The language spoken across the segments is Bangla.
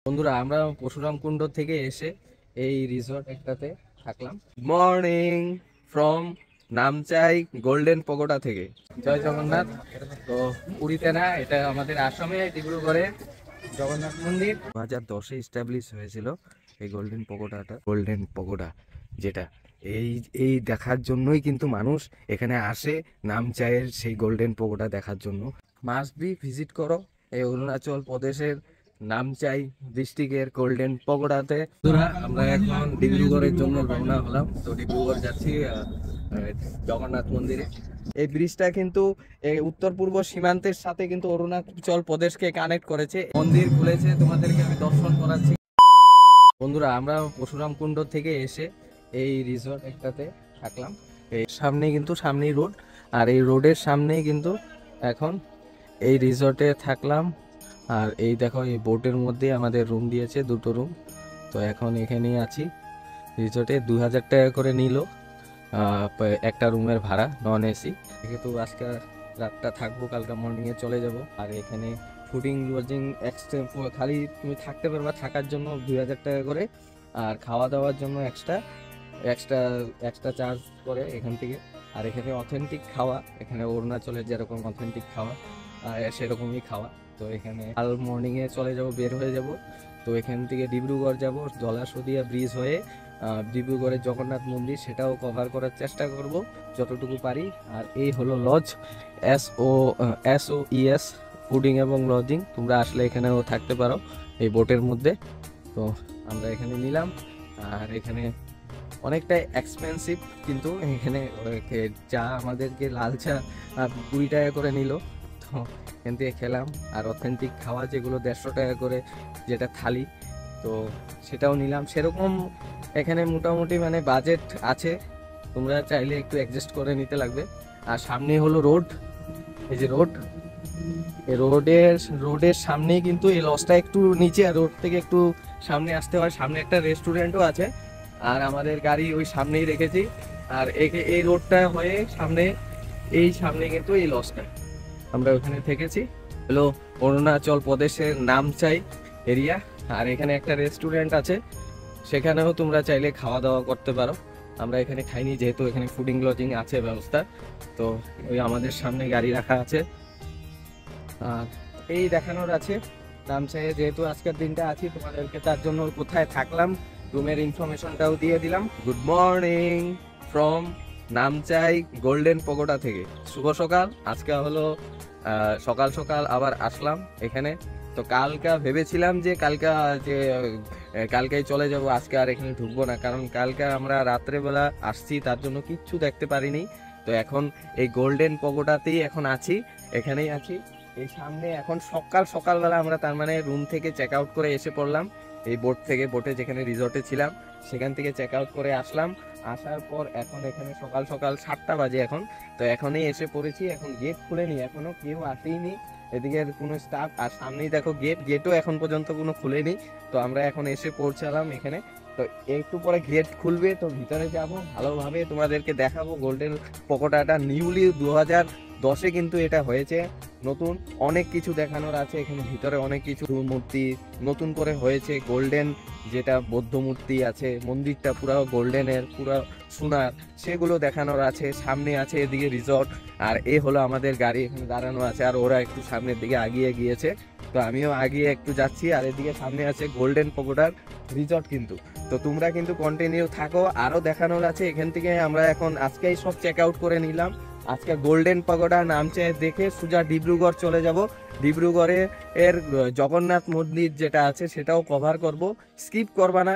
বন্ধুরা আমরা পরশুরাম কুণ্ড থেকে এসে এই রিসর্ট একটাতে থাকলাম। Morning from Namsai golden pagoda থেকে। জয় জগন্নাথ। তো পুরীতে না, এটা আমাদের আসামে ডিব্রুগড়ে জগন্নাথ মন্দির 2010-এ এস্টাবলিশ হয়েছিল এই গোল্ডেন পগোডা যেটা এই এই দেখার জন্যই কিন্তু মানুষ এখানে আসে, নামচাইয়ের সেই গোল্ডেন পগোডা দেখার জন্য। মাস্ট বি ভিজিট করো এই অরুণাচল প্রদেশের নামচাই ডিস্ট্রিক্টের গোল্ডেন পগোডাতে। আমরা এখন ডিব্রুগড়ের জন্য রওনা হলাম। তো ডিব্রুগড় যাচ্ছি জগন্নাথ মন্দিরে। এই ব্রিজটা কিন্তু এই উত্তর পূর্ব সীমান্তের সাথে কিন্তু অরুণাচল প্রদেশকে কানেক্ট করেছে। মন্দির খুলেছে, তোমাদেরকে আমি দর্শন করাচ্ছি। বন্ধুরা আমরা পরশুরাম কুণ্ড থেকে এসে এই রিসর্ট একটাতে থাকলাম। এই সামনেই রোড, আর এই রোডের সামনেই কিন্তু এখন এই রিসর্টে থাকলাম। আর এই দেখো এই বোটের মধ্যে আমাদের রুম দিয়েছে, দুটো রুম। তো এখন এখানেই আছি রিসর্টে। 2000 টাকা করে নিল একটা রুমের ভাড়া, নন এসি। যেহেতু আজকে রাতটা থাকবো, কালকে মর্নিংয়ে চলে যাব। আর এখানে ফুডিং লজিং এক্সট্রা, খালি তুমি থাকতে পারবা, থাকার জন্য 2000 টাকা করে, আর খাওয়া দাওয়ার জন্য এক্সট্রা এক্সট্রা চার্জ করে এখান থেকে। আর এখানে অথেন্টিক খাওয়া, এখানে অরুণাচলের যেরকম অথেন্টিক খাওয়া সেরকমই খাওয়া। তো এখানে কাল মর্নিংয়ে চলে যাব, বের হয়ে যাব। তো এখান থেকে ডিব্রুগড় যাব, জলাশদিয়া ব্রিজ হয়ে ডিব্রুগড়ের জগন্নাথ মন্দির, সেটাও কভার করার চেষ্টা করব যতটুকু পারি। আর এই হলো লজ, SOES ফুডিং এবং লজিং। তোমরা আসলে এখানেও থাকতে পারো এই বোটের মধ্যে। তো আমরা এখানে নিলাম। আর এখানে অনেকটাই এক্সপেন্সিভ, কিন্তু এখানে চা আমাদেরকে লাল চা 20 টাকা করে নিল। তো এখান থেকে খেলাম। আর অথেন্টিক খাওয়া যেগুলো 150 টাকা করে যেটা থালি, তো সেটাও নিলাম। সেরকম এখানে মোটামুটি মানে বাজেট আছে, তোমরা চাইলে একটু অ্যাডজাস্ট করে নিতে লাগবে। আর সামনে হলো রোড, এই যে রোড, এই রোডের সামনেই কিন্তু এই লজটা একটু নিচে, আর রোড থেকে একটু সামনে আসতে হয়। সামনে একটা রেস্টুরেন্টও আছে, আর আমাদের গাড়ি ওই সামনেই রেখেছি। আর এই রোডটা হয়ে সামনে কিন্তু এই লজটা, আমরা ওখানে থেকেছি। হলো অরুণাচল প্রদেশের নামচাই এরিয়া। আর এখানে একটা রেস্টুরেন্ট আছে, সেখানেও তোমরা চাইলে খাওয়া দাওয়া করতে পারো। আমরা এখানে খাইনি, যেহেতু এখানে ফুডিং লজিং আছে ব্যবস্থা। তো ওই আমাদের সামনে গাড়ি রাখা আছে। আর এই দেখানোর আছে নামচাইয়ে, যেহেতু আজকের দিনটা আছি তোমাদেরকে, তার জন্য কোথায় থাকলাম রুমের ইনফরমেশনটাও দিয়ে দিলাম। Good morning from Namsai golden pagoda থেকে। শুভ সকাল। আজকে হলো সকাল সকাল আবার আসলাম এখানে। তো ভেবেছিলাম যে কালকেই চলে যাব, আজকে আর এখানে ঢুকবো না, কারণ কালকে আমরা রাত্রেবেলা আসছি, তার জন্য কিচ্ছু দেখতে পারিনি। তো এখন এই গোল্ডেন পগোডাতেই এখন আছি, এখানেই আছি। এই সামনে এখন সকালবেলা আমরা তার মানে রুম থেকে চেক আউট করে এসে পড়লাম। এই বোটে যেখানে রিসর্টে ছিলাম সেখান থেকে চেক আউট করে আসলাম। আসার পর এখন এখানে সকাল 7টা বাজে এখন। তো এখনই এসে পড়েছি, এখন গেট খুলেনি, এখনো কেউ আসেইনি এদিকের কোনো স্টাফ। আর সামনেই দেখো গেটও এখন পর্যন্ত কোনো খুলেনি। তো আমরা এখন এসে পৌঁছালাম এখানে। তো একটু পরে গেট খুলবে, তো ভিতরে যাব, ভালোভাবে তোমাদেরকে দেখাবো গোল্ডেন পগোডাটা। নিউলি 2010-এ কিন্তু এটা হয়েছে। নতুন অনেক কিছু দেখানোর আছে এখানে, ভিতরে অনেক কিছু মূর্তি নতুন করে হয়েছে। গোল্ডেন যেটা বৌদ্ধ মূর্তি আছে, মন্দিরটা পুরো গোল্ডেনের, পুরো সোনার, সেগুলো দেখানোর আছে। সামনে আছে এদিকে রিসর্ট, আর এ হলো আমাদের গাড়ি এখানে দাঁড়ানো আছে। আর ওরা একটু সামনের দিকে আগিয়ে গিয়েছে, তো আমিও আগিয়ে একটু যাচ্ছি। আর এদিকে সামনে আছে গোল্ডেন পগোডার রিসর্ট কিন্তু। তো তোমরা কিন্তু কন্টিনিউ থাকো, আরো দেখানোর আছে এখান থেকে। আমরা এখন আজকেই সব চেক আউট করে নিলাম। আজকে গোল্ডেন পগোডা নামছে দেখে সোজা ডিব্রুগড় চলে যাব। ডিব্রুগড়ে জগন্নাথ মন্দির যেটা আছে সেটাও কভার করব, স্কিপ করবা না,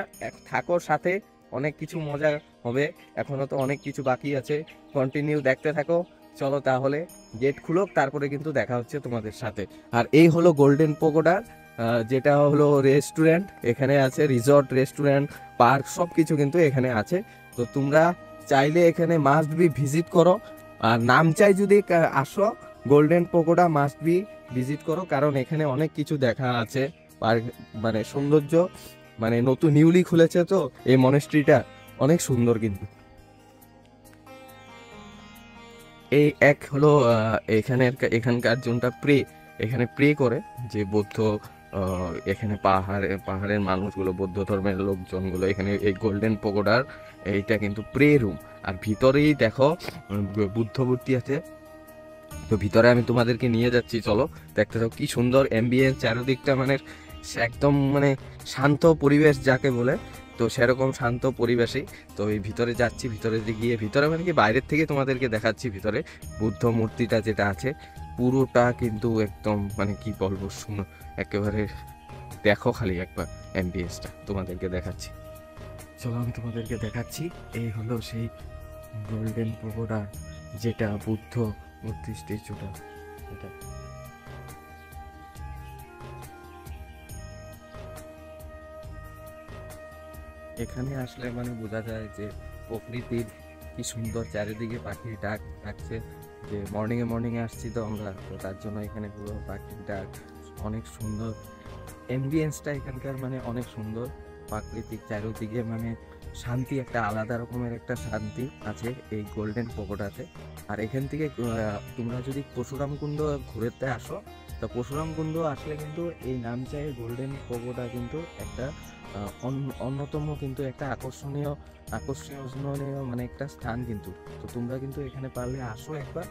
থাকো সাথে, অনেক কিছু মজা হবে। এখনো তো অনেক কিছু বাকি আছে, কন্টিনিউ দেখতে থাকো। চলো তাহলে গেট খুলো, তারপরে কিন্তু দেখা হচ্ছে তোমাদের সাথে। আর এই হলো গোল্ডেন পগোডা, যেটা হলো রেস্টুরেন্ট, এখানে আছে রিসর্ট, রেস্টুরেন্ট, পার্ক, সব কিছু কিন্তু এখানে আছে। তো তোমরা চাইলে এখানে মাস্ট বি ভিজিট করো। আর নামচাই যদি আসো, golden pagoda must be visit করো, কারণ এখানে অনেক কিছু দেখা আছে। পার্ক মানে সৌন্দর্য, মানে নতুন নিউলি খুলেছে, তো এই মনেস্ট্রিটা অনেক সুন্দর কিন্তু। এই এক হলো এখানকার জনটা এখানে প্রে করে, যে বৌদ্ধ এখানে পাহাড়ের মানুষগুলো, বৌদ্ধ ধর্মের লোকজনগুলো এখানে এই গোল্ডেন পগোডার এইটা কিন্তু প্রে রুম। আর ভিতরেই দেখো বুদ্ধ মূর্তি আছে। তো ভিতরে আমি তোমাদেরকে নিয়ে যাচ্ছি, চলো দেখতে থাকো কি সুন্দর অ্যাম্বিয়েন্স চারিদিকটা, মানে একদম মানে শান্ত পরিবেশ যাকে বলে, তো সেরকম শান্ত পরিবেশেই। তো এই ভিতরে যাচ্ছি, ভিতরে গিয়ে ভিতরে মানে কি বাইরের থেকে তোমাদেরকে দেখাচ্ছি ভিতরে বুদ্ধ মূর্তিটা যেটা আছে পুরোটা কিন্তু একদম মানে কি বলবো, শুনো একেবারে দেখো খালি একবার অ্যাম্বিয়েন্সটা তোমাদেরকে দেখাচ্ছি। চলো আমি তোমাদেরকে দেখাচ্ছি, এই হলো সেই গোল্ডেন পগোডা যেটা বুদ্ধ মূর্তি স্ট্যাচুটা এটা। এখানে আসলে মানে বোঝা যায় যে প্রকৃতির কি সুন্দর, চারিদিকে পাখির ডাক ডাকছে। যে মর্নিংয়ে আসছি তো আমরা, তো তার জন্য এখানে পুরো পাখির ডাক অনেক সুন্দর। অ্যাম্বিয়েন্সটা এখানকার মানে অনেক সুন্দর, প্রাকৃতিক চারিদিকে মানে শান্তি, একটা আলাদা রকমের একটা শান্তি আছে এই গোল্ডেন পগোডাতে। আর এখান থেকে তোমরা যদি পরশুরাম কুণ্ড ঘুরতে আসো, তো পরশুরাম কুণ্ড আসলে কিন্তু এই নামচাইয়ের গোল্ডেন পগোডা কিন্তু একটা অন্যতম কিন্তু একটা আকর্ষণীয় মানে একটা স্থান কিন্তু। তো তোমরা কিন্তু এখানে পারলে আসো একবার,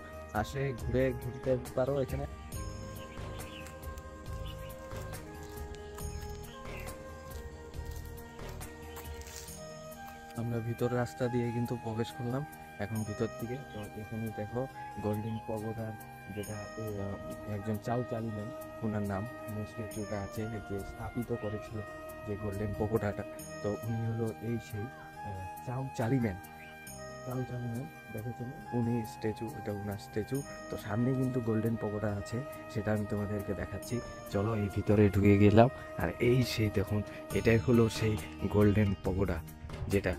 ঘুরতে পারো এখানে। আমরা ভিতর রাস্তা দিয়ে কিন্তু প্রবেশ করলাম এখন ভিতর থেকে। তো এখানে দেখো গোল্ডেন পগোডার যেটা একজন চাউ চালিলেন, ওনার নাম স্ট্যাচুটা আছে যে স্থাপিত করেছিল যে গোল্ডেন পগোডাটা। তো উনি হলো এই সেই চাউ চালিম্যান দেখেছেন, উনি স্ট্যাচু, এটা ওনার স্ট্যাচু। তো সামনে কিন্তু গোল্ডেন পগোডা আছে, সেটা আমি তোমাদেরকে দেখাচ্ছি। চলো এই ভিতরে ঢুকে গেলাম। আর এই সেই দেখুন, এটাই হলো সেই গোল্ডেন পগোডা যেটা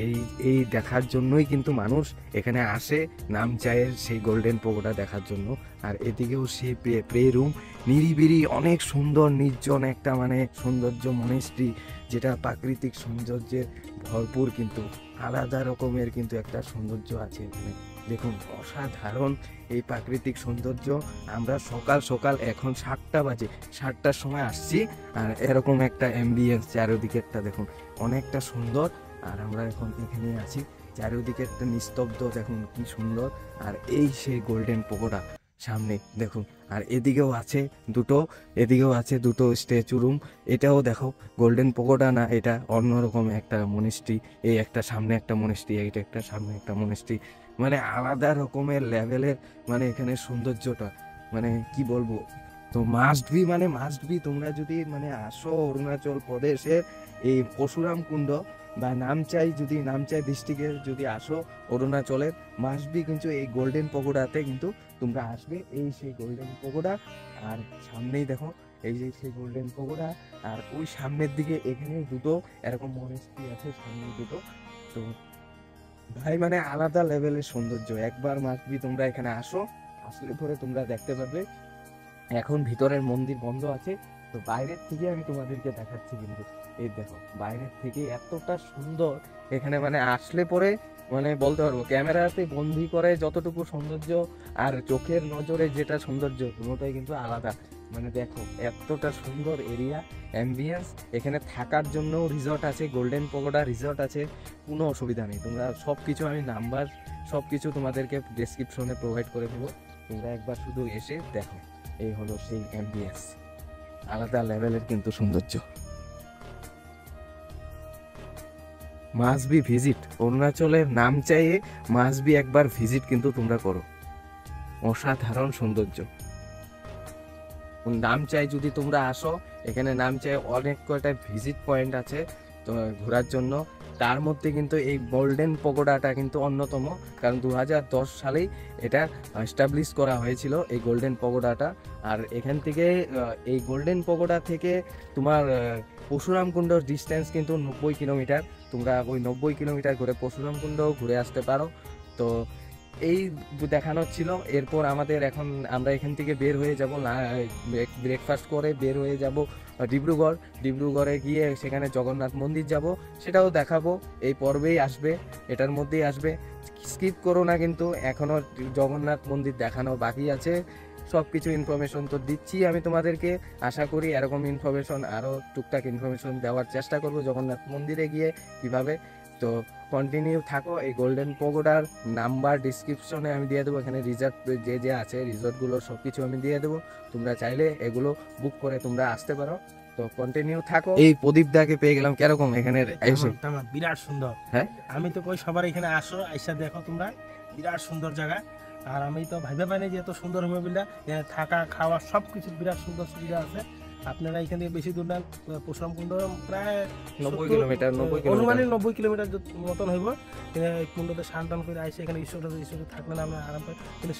এই এই দেখার জন্যই কিন্তু মানুষ এখানে আসে, নামচাইয়ের সেই গোল্ডেন পগোডা দেখার জন্য। আর এদিকেও সেই প্রে রুম, নিরিবিলি অনেক সুন্দর নির্জন একটা মানে সৌন্দর্য মনেস্ট্রি, যেটা প্রাকৃতিক সৌন্দর্যের ভরপুর, কিন্তু আলাদা রকমের কিন্তু একটা সৌন্দর্য আছে এখানে। দেখুন অসাধারণ এই প্রাকৃতিক সৌন্দর্য। আমরা সকাল সকাল এখন 7টা বাজে, 7টার সময় আসছি, আর এরকম একটা অ্যাম্বিয়েন্স চারিদিকে একটা দেখুন অনেকটা সুন্দর। আর আমরা এখন এখানে আছি, চারিদিকে একটা নিস্তব্ধ, দেখুন কি সুন্দর। আর এই সেই গোল্ডেন পগোডা সামনে দেখুন। আর এদিকেও আছে দুটো স্ট্যাচু রুম। এটাও দেখো গোল্ডেন পগোডা না, এটা অন্যরকম একটা মনিস্ট্রি। এই একটা সামনে একটা মনিস্ট্রি, এইটা একটা সামনে একটা মনিস্ট্রি, মানে আলাদা রকমের লেভেলের মানে এখানে সৌন্দর্যটা মানে কি বলবো। তো মাস্ট বি তোমরা যদি মানে আসো অরুণাচল প্রদেশের এই পরশুরাম কুণ্ড বা নামচাই ডিস্ট্রিক্টে যদি আসো অরুণাচলের, মাস্ট বি কিন্তু এই গোল্ডেন পগোডাতে কিন্তু তোমরা আসবে। এই সেই গোল্ডেন পগোডা, আর সামনেই দেখো এই যে সেই গোল্ডেন পগোডা। আর ওই সামনের দিকে এখানে দুটো এরকম মনেস্ট্রি আছে, সামনে দুটো। তো ভাই মানে আলাদা লেভেলের সৌন্দর্য, একবার মাস্ট বি তোমরা এখানে আসো, আসলে পরে তোমরা দেখতে পাবে। এখন ভিতরের মন্দির বন্ধ আছে, তো বাইরের থেকে আমি তোমাদেরকে দেখাচ্ছি। কিন্তু এই দেখো বাইরের থেকে এতটা সুন্দর এখানে, মানে আসলে পরে মানে বলতে পারবো ক্যামেরাতে বন্দি করে যতটুকু সৌন্দর্য আর চোখের নজরে যেটা সৌন্দর্য দুটোটাই কিন্তু আলাদা। মানে দেখো এতটা সুন্দর এরিয়া, অ্যাম্বিয়েন্স। এখানে থাকার জন্য রিসর্ট আছে, গোল্ডেন পগোডা রিসর্ট আছে, কোনো অসুবিধা নেই। তোমরা সব কিছু আমি নাম্বার সব কিছু তোমাদেরকে ডেসক্রিপশনে প্রোভাইড করে দেবো, তোমরা একবার শুধু এসে দেখো। এই হলো সেই অ্যাম্বিয়েন্স, আলাদা লেভেলের কিন্তু সৌন্দর্য। মাস্ট বি ভিজিট, অরুণাচলের নামচাইয়ে মাস্ট বি একবার ভিজিট কিন্তু তোমরা করো, অসাধারণ সৌন্দর্য। নামচাই যদি তোমরা আসো, এখানে নামচাই অনেক কয়টা ভিজিট পয়েন্ট আছে তো ঘোরার জন্য। তার মধ্যে কিন্তু এই গোল্ডেন পগোডাটা কিন্তু অন্যতম, কারণ 2010 সালেই এটা এস্টাবলিশ করা হয়েছিল এই গোল্ডেন পগোডাটা। আর এখান থেকে এই গোল্ডেন পগোডা থেকে তোমার পরশুরাম কুণ্ডর ডিস্টেন্স কিন্তু 90 কিলোমিটার। তোমরা ওই 90 কিলোমিটার ঘুরে পরশুরাম কুণ্ডও ঘুরে আসতে পারো। তো এই দেখানো ছিল। এরপর আমরা এখান থেকে বের হয়ে যাব, ব্রেকফাস্ট করে বের হয়ে যাব ডিব্রুগড়ে গিয়ে সেখানে জগন্নাথ মন্দির যাব, সেটাও দেখাবো। এই পর্বেই আসবে, এটার মধ্যেই আসবে, স্কিপ করো না কিন্তু, এখনো জগন্নাথ মন্দির দেখানো বাকি আছে। সব কিছু ইনফরমেশন তো দিচ্ছি আমি তোমাদেরকে। আশা করি এরকম ইনফরমেশন আরও টুকটাক ইনফরমেশন দেওয়ার চেষ্টা করব জগন্নাথ মন্দিরে গিয়ে কিভাবে। তো কন্টিনিউ থাকো। এই গোল্ডেন পগোডার নাম্বার ডিসক্রিপশনে আমি দিয়ে দেবো, এখানে রিসর্ট যে আছে রিসর্টগুলো সব কিছু আমি দিয়ে দেবো, তোমরা চাইলে এগুলো বুক করে তোমরা আসতে পারো। তো কন্টিনিউ থাকো। এই প্রদীপ দাকে পেয়ে গেলাম, কিরকম এখানে এসে? বিরাট সুন্দর। হ্যাঁ, আমি তো কই সবার এখানে আসো, আইসা দেখো তোমরা, বিরাট সুন্দর জায়গা। আর আমি তো ভাইবে পাইনি যে এত সুন্দর হবে বলে। থাকা খাওয়া সব কিছু বিরাট সুন্দর সুবিধা আছে। আপনারা এখান থেকে বেশি দূর না, পরশুরাম কুণ্ড প্রায় 90 কিলোমিটার অনুমানিক 90 কিলোমিটার মতন হইব। এই কুণ্ডতে স্নান টান করে আইসে এখানে ঈশ্বর থাকলে আমরা আরাম পাই। কিন্তু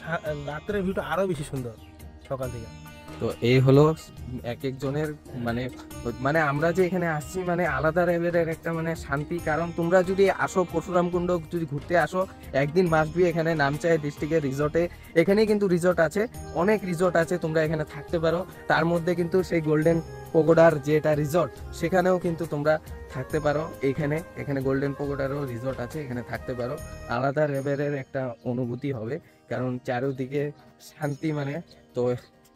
রাত্রের ভিউটা আরো বেশি সুন্দর সকাল থেকে। তো এই হলো এক একজনের মানে মানে আমরা যে এখানে আসছি মানে আলাদা লেভেলের একটা মানে শান্তি। কারণ তোমরা যদি আসো পরশুরাম কুণ্ড যদি ঘুরতে আসো, একদিন মাসবি এখানে নামচাই ডিস্ট্রিক্টের রিসর্টে। এখানে কিন্তু রিসর্ট আছে, অনেক রিসর্ট আছে, তোমরা এখানে থাকতে পারো। তার মধ্যে কিন্তু সেই গোল্ডেন পগোডার যেটা রিসর্ট, সেখানেও কিন্তু তোমরা থাকতে পারো। এখানে গোল্ডেন পগোডারও রিসর্ট আছে, এখানে থাকতে পারো। আলাদা লেভেলের একটা অনুভূতি হবে, কারণ চারিদিকে শান্তি মানে। তো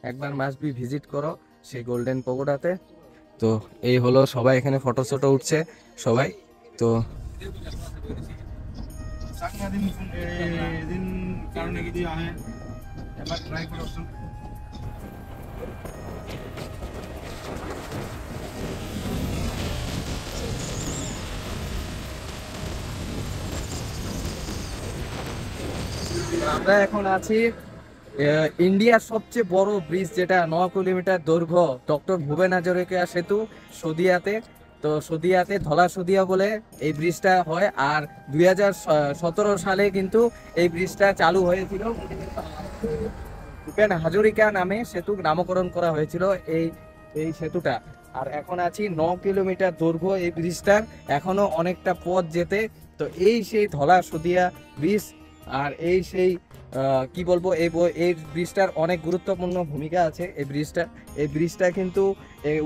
একবার মাসবি ভিজিট করো সেই গোল্ডেন পগোডাতে। তো এই হলো, সবাই এখানে ফটো ফটো উঠছে সবাই। তো আমরা এখন আছি ইন্ডিয়ার সবচেয়ে বড় ব্রিজ, যেটা 9 কিলোমিটার দৈর্ঘ্য, ডক্টর ভূপেন হাজারিকা সেতু, সদিয়াতে। তো সদিয়াতে ধলা সদিয়া বলে এই ব্রিজটা হয়। আর 2017 সালে কিন্তু এই ব্রিজটা চালু হয়েছিল, ভূপেন হাজারিকা নামে সেতু নামকরণ করা হয়েছিল এই সেতুটা। আর এখন আছি 9 কিলোমিটার দৈর্ঘ্য এই ব্রিজটার, এখনো অনেকটা পথ যেতে। তো এই সেই ধলা সদিয়া ব্রিজ। আর এই সেই কি বলবো, এই ব্রিজটার অনেক গুরুত্বপূর্ণ ভূমিকা আছে। এই ব্রিজটা কিন্তু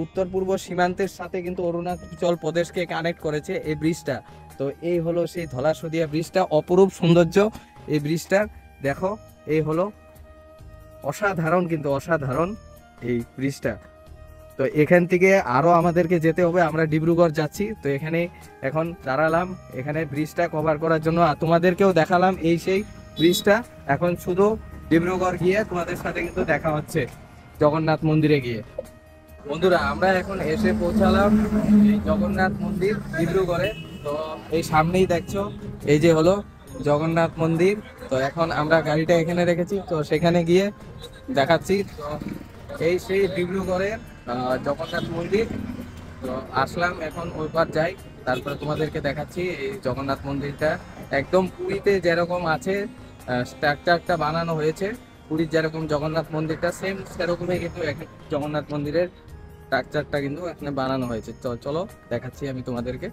উত্তর পূর্ব সীমান্তের সাথে কিন্তু অরুণাচল প্রদেশকে কানেক্ট করেছে এই ব্রিজটা। তো এই হলো সেই ধলা সদিয়া ব্রিজটা, অপরূপ সৌন্দর্য এই ব্রিজটা। দেখো, এই হলো অসাধারণ, কিন্তু অসাধারণ এই ব্রিজটা। তো এখান থেকে আরো আমাদেরকে যেতে হবে, আমরা ডিব্রুগড় যাচ্ছি। তো এখানে এখন দাঁড়ালাম এখানে ব্রিজটা কভার করার জন্য, আর তোমাদেরকেও দেখালাম এই সেই ব্রিজটা। এখন শুধু ডিব্রুগড় গিয়ে তোমাদের সাথে কিন্তু দেখা হচ্ছে জগন্নাথ মন্দিরে গিয়ে। বন্ধুরা, আমরা এখন এসে পৌঁছালাম এই জগন্নাথ মন্দির ডিব্রুগড়ে। তো এই সামনেই দেখছো, এই যে হলো জগন্নাথ মন্দির। তো এখন আমরা গাড়িটা এখানে রেখেছি, তো সেখানে গিয়ে দেখাচ্ছি। তো এই সেই ডিব্রুগড়ের জগন্নাথ মন্দির। তো আসলাম, এখন ওইবার যাই, তারপরে তোমাদেরকে দেখাচ্ছি এই জগন্নাথ মন্দিরটা। একদম পুরীতে যেরকম আছে স্ট্রাকচারটা বানানো হয়েছে, পুরীর যেরকম জগন্নাথ মন্দিরটা সেম সেরকমই কিন্তু জগন্নাথ মন্দিরের স্ট্রাকচারটা কিন্তু এখানে বানানো হয়েছে। তো চলো দেখাচ্ছি আমি তোমাদেরকে।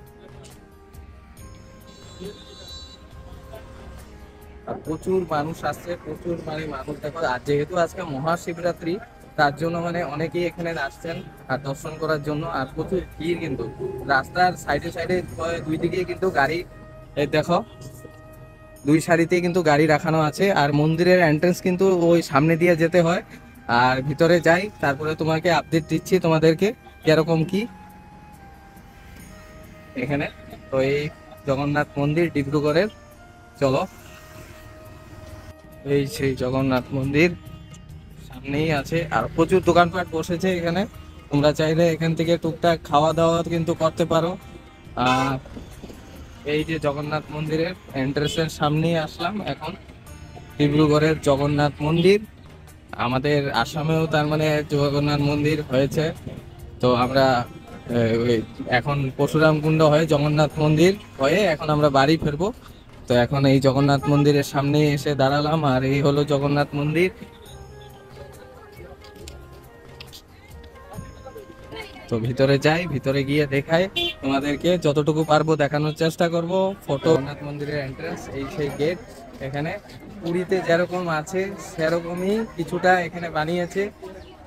আর প্রচুর মানুষ আসছে, প্রচুর মানে মানুষ দেখো। আর যেহেতু আজকে মহাশিবরাত্রি, তার জন্য মানে অনেকেই এখানে আসছেন আর দর্শন করার জন্য। আর প্রচুর ভিড়, কিন্তু রাস্তার সাইডে সাইডে দুই দিকে কিন্তু গাড়ি, এই দেখো দুই সারিতে কিন্তু গাড়ি রাখানো আছে। আর মন্দিরের এন্ট্রেন্স কিন্তু ওই সামনে দিয়ে যেতে হয়। আর ভিতরে যাই, তারপরে তোমাকে আপডেট দিচ্ছি তোমাদেরকে কিরকম কি এখানে। তো এই জগন্নাথ মন্দির ডিব্রুগড়ের, চলো এই সেই জগন্নাথ মন্দির সামনেই আছে। আর প্রচুর দোকানপাট বসেছে এখানে, তোমরা চাইলে এখান থেকে টুকটাক খাওয়া দাওয়া কিন্তু করতে পারো। আর এই যে জগন্নাথ মন্দিরের এন্ট্রেন্সের সামনেই আসলাম এখন, ডিব্রুগড়ের জগন্নাথ মন্দির। আমাদের আসামেও তার মানে জগন্নাথ মন্দির হয়েছে। তো আমরা এখন পরশুরাম কুণ্ড হয়ে জগন্নাথ মন্দির হয়ে এখন আমরা বাড়ি ফিরবো। তো এখন এই জগন্নাথ মন্দিরের সামনে এসে দাঁড়ালাম, আর এই হলো জগন্নাথ মন্দির। তো ভিতরে যাই, ভিতরে গিয়ে দেখাই তোমাদেরকে, যতটুকু পারবো দেখানোর চেষ্টা করব। ফটো, জগন্নাথ মন্দিরের এন্ট্রান্স, এই সেই গেট। এখানে পুরীতে যেরকম আছে সেরকমই কিছুটা এখানে বানিয়েছে।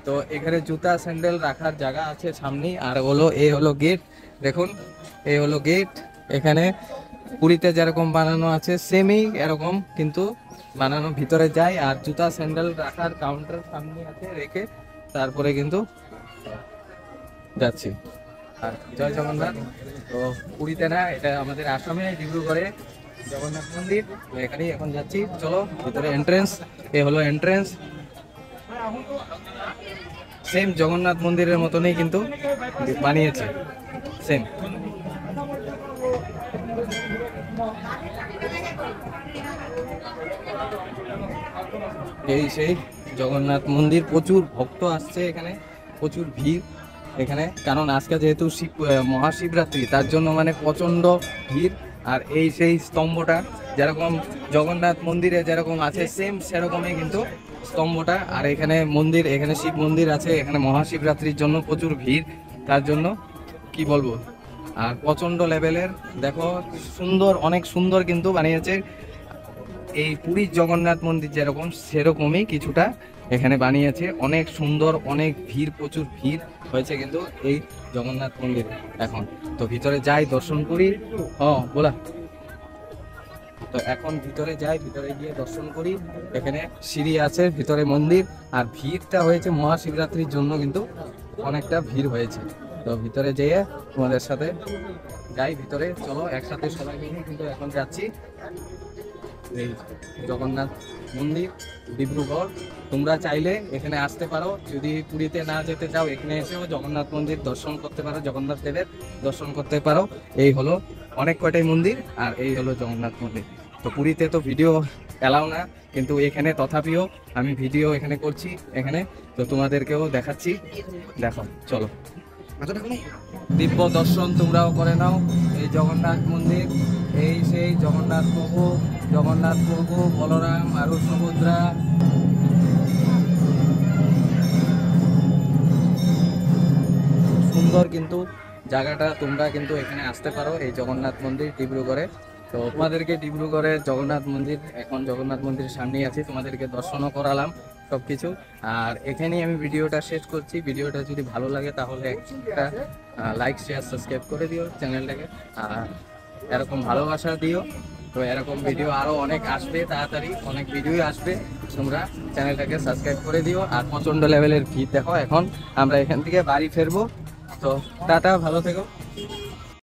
তো এখানে জুতা স্যান্ডেল রাখার জায়গা আছে সামনেই। আর এই হলো গেট, দেখুন এই হলো গেট। এখানে পুরীতে যেরকম বানানো আছে সেমই এরকম, কিন্তু বানানো ভিতরে যাই, আর জুতা স্যান্ডেল রাখার কাউন্টার সামনে আছে, রেখে তারপরে কিন্তু যাচ্ছি। আর জয় জগন্নাথ। তো পুরীতে না, এটা আমাদের আসামে ডিব্রুগড়ে জগন্নাথ মন্দির, তো এখানেই এখন যাচ্ছি। চলো ভিতরে এন্ট্রেন্স, এ হলো এন্ট্রেন্স। সেম জগন্নাথ মন্দিরের মতনই কিন্তু বানিয়েছে, সেম। এই সেই জগন্নাথ মন্দির, প্রচুর ভক্ত আসছে এখানে, প্রচুর ভিড় এখানে, কারণ আজকে যেহেতু মহাশিবরাত্রি, তার জন্য মানে প্রচন্ড ভিড়। আর এই সেই স্তম্ভটা যেরকম জগন্নাথ মন্দিরে যেরকম আছে, সেম সেরকমই কিন্তু স্তম্ভটা। আর এখানে মন্দির, এখানে শিব মন্দির আছে, এখানে মহাশিবরাত্রির জন্য প্রচুর ভিড়, তার জন্য কি বলবো। আর প্রচন্ড লেভেলের, দেখো সুন্দর, অনেক সুন্দর কিন্তু বানিয়েছে। এই পুরীর জগন্নাথ মন্দির যেরকম, সেরকমই কিছুটা এখানে বানিয়েছে, অনেক সুন্দর, অনেক ভিড়, প্রচুর ভিড় হয়েছে কিন্তু এই জগন্নাথ মন্দিরে। এখন তো ভিতরে যাই, দর্শন করি। বলা, তো এখন ভিতরে যাই, ভিতরে গিয়ে দর্শন করি। এখানে সিঁড়ি আছে, ভিতরে মন্দির। আর ভিড়টা হয়েছে মহাশিবরাত্রির জন্য কিন্তু অনেকটা ভিড় হয়েছে। তো ভিতরে যেয়ে তোমাদের সাথে যাই ভিতরে, চলো একসাথে সবাই মিলে কিন্তু এখন যাচ্ছি। এই জগন্নাথ মন্দির ডিব্রুগড়, তোমরা চাইলে এখানে আসতে পারো, যদি পুরীতে না যেতে চাও এখানে এসেও জগন্নাথ মন্দির দর্শন করতে পারো, জগন্নাথ দেবের দর্শন করতে পারো। এই হলো অনেক কয়টাই মন্দির, আর এই হলো জগন্নাথ মন্দির। তো পুরীতে তো ভিডিও এলাও না, কিন্তু এখানে তথাপিও আমি ভিডিও এখানে করছি এখানে, তো তোমাদেরকেও দেখাচ্ছি। দেখো চলো, দিব্য দর্শন তোমরাও করে নাও। এই জগন্নাথ মন্দির, এই সেই জগন্নাথ প্রভু বলরাম আর সুভদ্রা। সুন্দর কিন্তু জায়গাটা, তোমরা কিন্তু এখানে আসতে পারো এই জগন্নাথ মন্দির ডিব্রুগড়ে। তো তোমাদেরকে ডিব্রুগড়ের জগন্নাথ মন্দির, এখন জগন্নাথ মন্দিরের সামনেই আছি, তোমাদেরকে দর্শনও করালাম সবকিছু। আর এখানেই আমি ভিডিওটা শেষ করছি। ভিডিওটা যদি ভালো লাগে তাহলে একটা লাইক, শেয়ার, সাবস্ক্রাইব করে দিও চ্যানেলটাকে, আর এরকম ভালোবাসা দিও। তো এরকম ভিডিও আরো অনেক আসবে, তাড়াতাড়ি অনেক ভিডিও আসবে, তোমরা চ্যানেলটাকে সাবস্ক্রাইব করে দিও। আর প্রচন্ড লেভেলের ভিড় দেখো, এখন আমরা এখান থেকে বাড়ি ফিরবো। তো টাটা, ভালো থেকো।